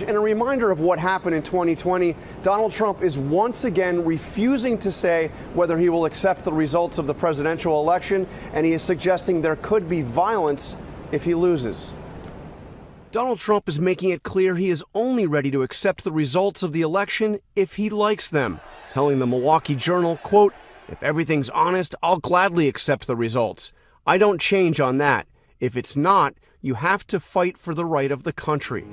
And a reminder of what happened in 2020, Donald Trump is once again refusing to say whether he will accept the results of the presidential election, and he is suggesting there could be violence if he loses. Donald Trump is making it clear he is only ready to accept the results of the election if he likes them, telling the Milwaukee Journal, quote, "If everything's honest, I'll gladly accept the results. I don't change on that. If it's not, you have to fight for the right of the country."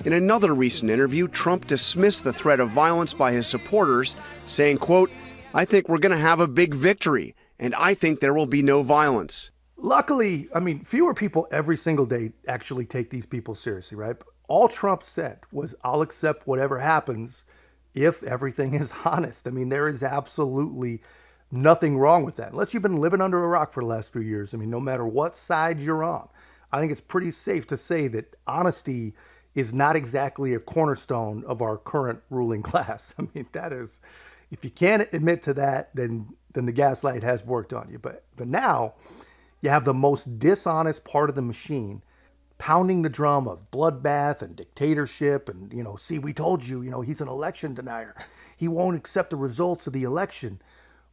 In another recent interview, Trump dismissed the threat of violence by his supporters, saying, quote, "I think we're going to have a big victory, and I think there will be no violence." Luckily, fewer people every single day actually take these people seriously, right? All Trump said was, "I'll accept whatever happens if everything is honest." There is absolutely nothing wrong with that. Unless you've been living under a rock for the last few years. No matter what side you're on, I think it's pretty safe to say that honesty is not exactly a cornerstone of our current ruling class. That is, if you can't admit to that, then the gaslight has worked on you. But now you have the most dishonest part of the machine pounding the drum of bloodbath and dictatorship. And, see, we told you, he's an election denier. He won't accept the results of the election,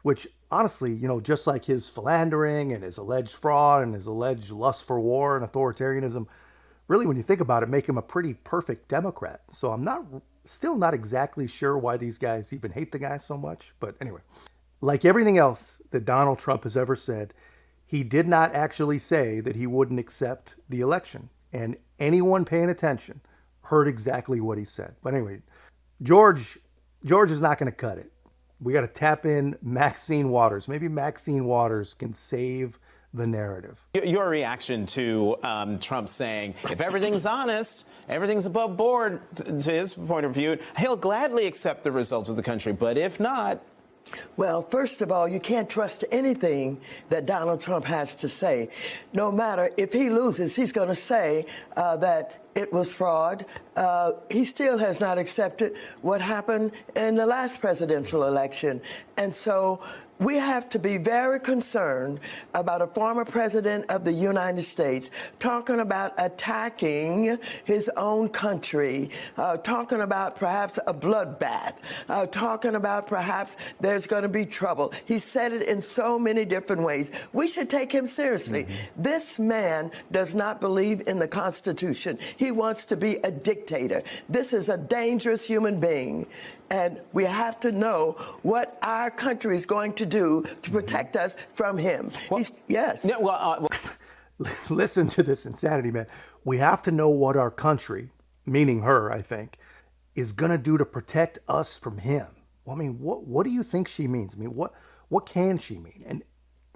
which honestly, just like his philandering and his alleged fraud and his alleged lust for war and authoritarianism, really, when you think about it, make him a pretty perfect Democrat. So I'm still not exactly sure why these guys even hate the guy so much. But anyway, like everything else that Donald Trump has ever said, he did not actually say that he wouldn't accept the election. And anyone paying attention heard exactly what he said. But anyway, George is not going to cut it. We got to tap in Maxine Waters. Maybe Maxine Waters can save the narrative. Your reaction to Trump saying, if everything's honest, everything's above board, to his point of view, he'll gladly accept the results of the country, but if not... Well, first of all, you can't trust anything that Donald Trump has to say. No matter if he loses, he's going to say that it was fraud. He still has not accepted what happened in the last presidential election. And so we have to be very concerned about a former president of the United States talking about attacking his own country, talking about perhaps a bloodbath, talking about perhaps there's going to be trouble. He said it in so many different ways. We should take him seriously. Mm-hmm. This man does not believe in the Constitution. He wants to be a dictator. This is a dangerous human being. And we have to know what our country is going to do to protect us from him. Well, yes. Yeah, Listen to this insanity, man. We have to know what our country, meaning her, I think, is going to do to protect us from him. Well, what do you think she means? What can she mean? And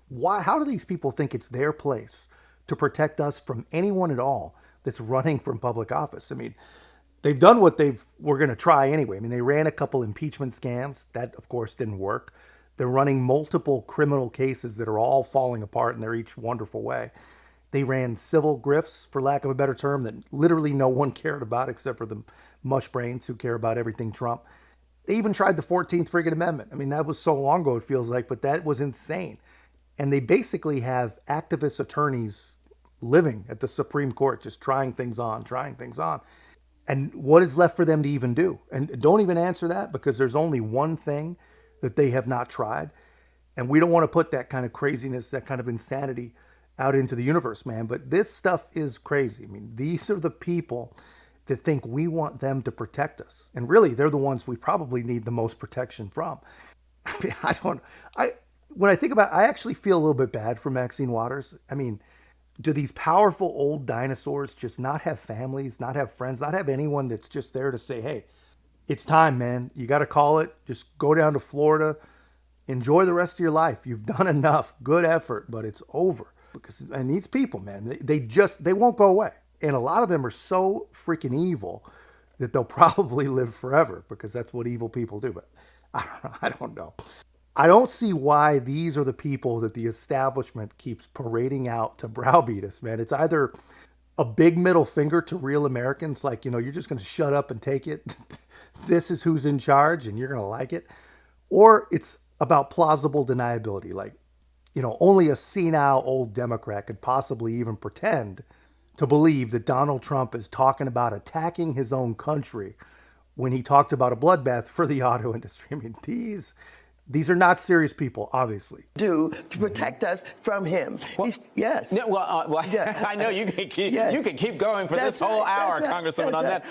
why? How do these people think it's their place to protect us from anyone at all that's running from public office? They've done what were going to try anyway. They ran a couple impeachment scams. That, of course, didn't work. They're running multiple criminal cases that are all falling apart in their each wonderful way. They ran civil grifts, for lack of a better term, that literally no one cared about except for the mush brains who care about everything Trump. They even tried the 14th friggin' Amendment. That was so long ago, it feels like, but that was insane. And they basically have activist attorneys living at the Supreme Court, just trying things on. And what is left for them to even do? And don't even answer that, because there's only one thing that they have not tried. And we don't want to put that kind of craziness, that kind of insanity out into the universe, man. But this stuff is crazy. These are the people that think we want them to protect us. And really, they're the ones we probably need the most protection from. When I think about it, I actually feel a little bit bad for Maxine Waters. Do these powerful old dinosaurs just not have families, not have friends, not have anyone that's just there to say, hey, it's time, man. You got to call it. Just go down to Florida. Enjoy the rest of your life. You've done enough. Good effort, but it's over. And these people, man, they won't go away. And a lot of them are so freaking evil that they'll probably live forever, because that's what evil people do. But I don't know. I don't see why these are the people that the establishment keeps parading out to browbeat us, man. It's either a big middle finger to real Americans, like, you're just going to shut up and take it. This is who's in charge and you're going to like it. Or it's about plausible deniability. Like, only a senile old Democrat could possibly even pretend to believe that Donald Trump is talking about attacking his own country when he talked about a bloodbath for the auto industry. I mean, these are not serious people, obviously. Do to protect us from him. Well, yes. No, well, Yeah. I know you can keep Yes. you can keep going for That's this whole right, hour, that's right, Congresswoman, that's on right. that.